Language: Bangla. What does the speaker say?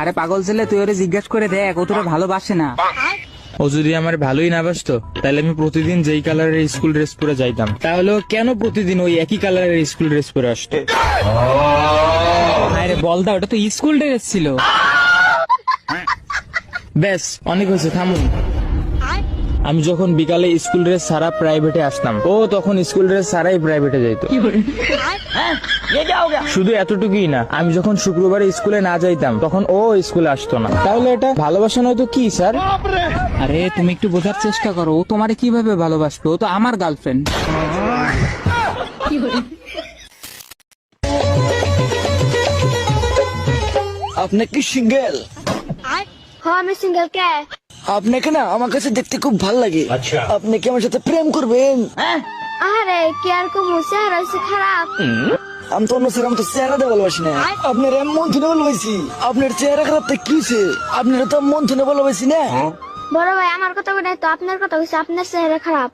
আরে পাগল ছেলে, তুই ওরে জিজ্ঞেস করে দেখ, ও তোরা ভালোবাসে না। ও যদি আমার ভালোই না বাসতো তাহলে আমি প্রতিদিন যেই কালারের স্কুল ড্রেস পরে যাইতাম, তাহলে ও কেন প্রতিদিন ওই একই কালারের স্কুল ড্রেস পরে আসতো? আরে বলদা, ওটা তো স্কুল ড্রেস ছিল। ব্যাস অনেক হয়েছে, থামুন। আমি যখন বিকালে স্কুল ড্রেস সারা প্রাইভেটে আসতাম, ও তখন স্কুল ড্রেস সারাই প্রাইভেটে যাইতো। শুধু এতটুকুই না, আমি যখন শুক্রবারে স্কুলে না যাইতাম তখন ও স্কুলে আসতো না। তাহলে এটা ভালোবাসা নয়তো কি স্যার? আরে তুমি একটু বোঝার চেষ্টা করো, ও তোমারে কিভাবে ভালোবাসবে? ও তো আমার গার্লফ্রেন্ড। আপনি কি সিঙ্গেল? হ্যাঁ আমি সিঙ্গেল। কে? আপনাকে না আমার কাছে দেখতে খুব ভালো লাগে। আপনি কি আমার সাথে প্রেম করবেন? আরে কি আর কমু, চেহারা হচ্ছে খারাপ। আমি তো অন্য স্যার, আমি তো চেহারা দিয়ে ভালোবাসি না। আপনার মন থেকে ভালোবাসি। আপনার চেহারা খারাপ তো কি হয়েছে? আপনার তো মন থেকে ভালোবাসি না। বড় ভাই আমার কথা বলে তো আপনার কথা হচ্ছে, আপনার চেহারা খারাপ।